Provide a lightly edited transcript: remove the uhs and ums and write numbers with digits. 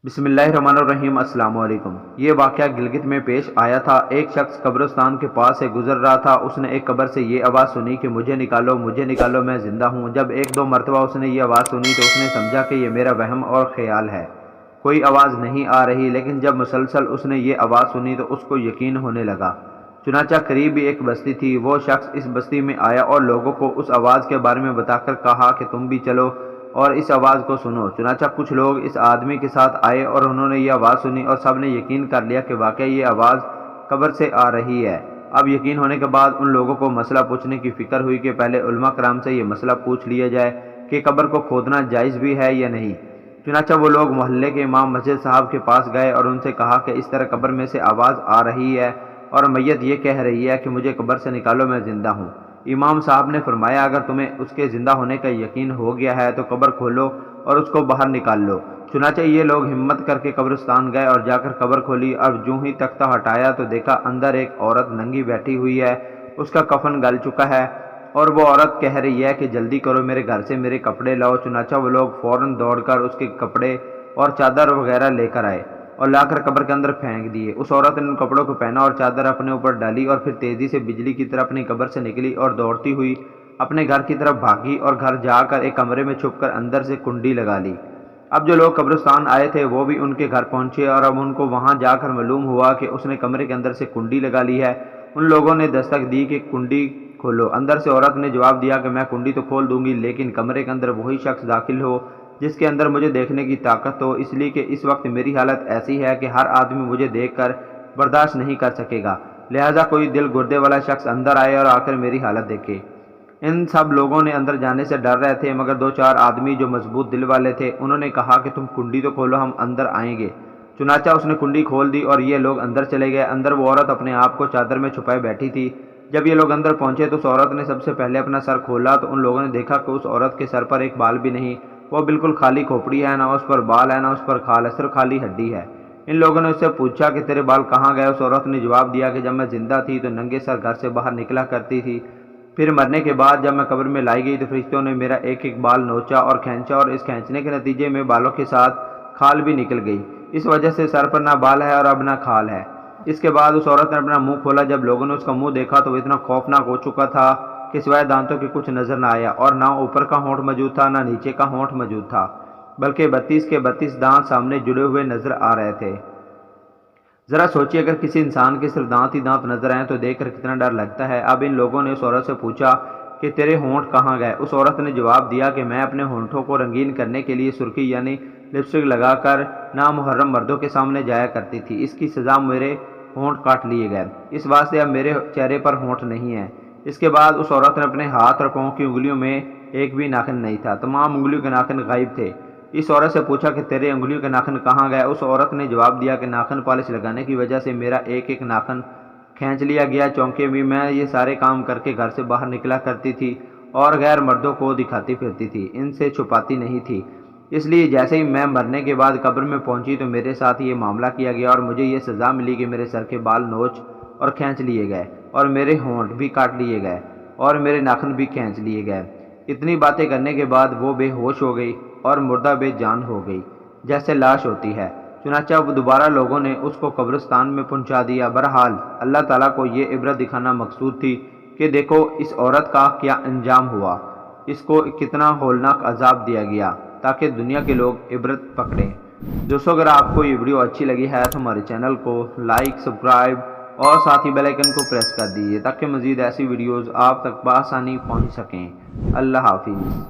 بسم اللہ الرحمن الرحیم۔ السلام علیکم۔ یہ واقعہ گلگت میں پیش آیا تھا۔ ایک شخص قبرستان کے پاس سے گزر رہا تھا۔ اس نے ایک قبر سے یہ آواز سنی کہ مجھے نکالو میں زندہ ہوں۔ جب ایک دو مرتبہ اس نے یہ آواز سنی تو اس نے سمجھا کہ یہ میرا وہم اور خیال ہے، کوئی آواز نہیں آ رہی۔ لیکن جب مسلسل اس نے یہ آواز سنی تو اس کو یقین ہونے لگا۔ چنانچہ قریب ہی ایک بستی تھی۔ وہ شخص اس بستی میں آیا اور لوگوں کو اس آواز کے بارے میں بتا کر کہا کہ تم بھی چلو اور اس آواز کو سنو۔ چنانچہ کچھ لوگ اس آدمی کے ساتھ آئے اور انہوں نے یہ آواز سنی اور سب نے یقین کر لیا کہ واقعی یہ آواز قبر سے آ رہی ہے۔ اب یقین ہونے کے بعد ان لوگوں کو مسئلہ پوچھنے کی فکر ہوئی کہ پہلے علماء کرام سے یہ مسئلہ پوچھ لیا جائے کہ قبر کو کھودنا جائز بھی ہے یا نہیں۔ چنانچہ وہ لوگ محلے کے امام مسجد صاحب کے پاس گئے اور ان سے کہا کہ اس طرح قبر میں سے آواز آ رہی ہے اور میت یہ کہہ رہی ہے کہ مجھے قبر سے نکالو میں زندہ ہوں۔ امام صاحب نے فرمایا اگر تمہیں اس کے زندہ ہونے کا یقین ہو گیا ہے تو قبر کھولو اور اس کو باہر نکال لو۔ چنانچہ یہ لوگ ہمت کر کے قبرستان گئے اور جا کر قبر کھولی اور جوں ہی تختہ ہٹایا تو دیکھا اندر ایک عورت ننگی بیٹھی ہوئی ہے، اس کا کفن گل چکا ہے اور وہ عورت کہہ رہی ہے کہ جلدی کرو میرے گھر سے میرے کپڑے لاؤ۔ چنانچہ وہ لوگ فوراً دوڑ کر اس کے کپڑے اور چادر وغیرہ لے کر آئے اور لا کر قبر کے اندر پھینک دیے۔ اس عورت نے ان کپڑوں کو پہنا اور چادر اپنے اوپر ڈالی اور پھر تیزی سے بجلی کی طرح اپنی قبر سے نکلی اور دوڑتی ہوئی اپنے گھر کی طرف بھاگی اور گھر جا کر ایک کمرے میں چھپ کر اندر سے کنڈی لگا لی۔ اب جو لوگ قبرستان آئے تھے وہ بھی ان کے گھر پہنچے اور اب ان کو وہاں جا کر معلوم ہوا کہ اس نے کمرے کے اندر سے کنڈی لگا لی ہے۔ ان لوگوں نے دستک دی کہ کنڈی کھولو۔ اندر سے عورت نے جواب دیا کہ میں کنڈی تو کھول دوں گی لیکن کمرے کے اندر وہی شخص داخل ہو جس کے اندر مجھے دیکھنے کی طاقت ہو، اس لیے کہ اس وقت میری حالت ایسی ہے کہ ہر آدمی مجھے دیکھ کر برداشت نہیں کر سکے گا، لہٰذا کوئی دل گردے والا شخص اندر آئے اور آ کر میری حالت دیکھے۔ ان سب لوگوں نے اندر جانے سے ڈر رہے تھے مگر دو چار آدمی جو مضبوط دل والے تھے انہوں نے کہا کہ تم کنڈی تو کھولو، ہم اندر آئیں گے۔ چنانچہ اس نے کنڈی کھول دی اور یہ لوگ اندر چلے گئے۔ اندر وہ عورت اپنے آپ کو چادر میں چھپائے بیٹھی تھی۔ جب یہ لوگ اندر پہنچے تو اس عورت نے سب سے پہلے اپنا سر کھولا تو ان لوگوں نے دیکھا کہ اس عورت کے سر پر ایک بال بھی نہیں، وہ بالکل خالی کھوپڑی ہے، نہ اس پر بال ہے نہ اس پر کھال ہے، صرف خالی ہڈی ہے۔ ان لوگوں نے اس سے پوچھا کہ تیرے بال کہاں گئے؟ اس عورت نے جواب دیا کہ جب میں زندہ تھی تو ننگے سر گھر سے باہر نکلا کرتی تھی، پھر مرنے کے بعد جب میں قبر میں لائی گئی تو فرشتوں نے میرا ایک ایک بال نوچا اور کھینچا اور اس کھینچنے کے نتیجے میں بالوں کے ساتھ کھال بھی نکل گئی، اس وجہ سے سر پر نہ بال ہے اور اب نہ کھال ہے۔ اس کے بعد اس عورت نے اپنا منہ کھولا۔ جب لوگوں نے اس کا منہ دیکھا تو وہ اتنا خوفناک ہو چکا تھا کہ سوائے دانتوں کے کچھ نظر نہ آیا اور نہ اوپر کا ہونٹ موجود تھا نہ نیچے کا ہونٹ موجود تھا، بلکہ 32 کے 32 دانت سامنے جڑے ہوئے نظر آ رہے تھے۔ ذرا سوچیے اگر کسی انسان کے صرف دانت ہی دانت نظر آئیں تو دیکھ کر کتنا ڈر لگتا ہے۔ اب ان لوگوں نے اس عورت سے پوچھا کہ تیرے ہونٹ کہاں گئے؟ اس عورت نے جواب دیا کہ میں اپنے ہونٹوں کو رنگین کرنے کے لیے سرخی یعنی لپسٹک لگا کر نامحرم مردوں کے سامنے جایا کرتی تھی، اس کی سزا میرے ہونٹ کاٹ لیے گئے، اس واسطے اب میرے چہرے پر ہونٹ نہیں ہیں۔ اس کے بعد اس عورت نے اپنے ہاتھ اور پاؤں کی انگلیوں میں ایک بھی ناخن نہیں تھا، تمام انگلیوں کے ناخن غائب تھے۔ اس عورت سے پوچھا کہ تیرے انگلیوں کے ناخن کہاں گئے؟ اس عورت نے جواب دیا کہ ناخن پالش لگانے کی وجہ سے میرا ایک ایک ناخن کھینچ لیا گیا، چونکہ بھی میں یہ سارے کام کر کے گھر سے باہر نکلا کرتی تھی اور غیر مردوں کو دکھاتی پھرتی تھی، ان سے چھپاتی نہیں تھی، اس لیے جیسے ہی میں مرنے کے بعد قبر میں پہنچی تو میرے ساتھ یہ معاملہ کیا گیا اور مجھے یہ سزا ملی کہ میرے سر کے بال نوچ اور کھینچ لیے گئے اور میرے ہونٹ بھی کاٹ لیے گئے اور میرے ناخن بھی کھینچ لیے گئے۔ اتنی باتیں کرنے کے بعد وہ بے ہوش ہو گئی اور مردہ بے جان ہو گئی جیسے لاش ہوتی ہے۔ چنانچہ اب دوبارہ لوگوں نے اس کو قبرستان میں پہنچا دیا۔ بہرحال اللہ تعالیٰ کو یہ عبرت دکھانا مقصود تھی کہ دیکھو اس عورت کا کیا انجام ہوا، اس کو کتنا ہولناک عذاب دیا گیا تاکہ دنیا کے لوگ عبرت پکڑیں۔ دوستو اگر آپ کو یہ ویڈیو اچھی لگی ہے تو ہمارے چینل کو لائک، سبسکرائب اور ساتھ ہی بیل آئیکن کو پریس کر دیجیے تاکہ مزید ایسی ویڈیوز آپ تک بآسانی پہنچ سکیں۔ اللہ حافظ۔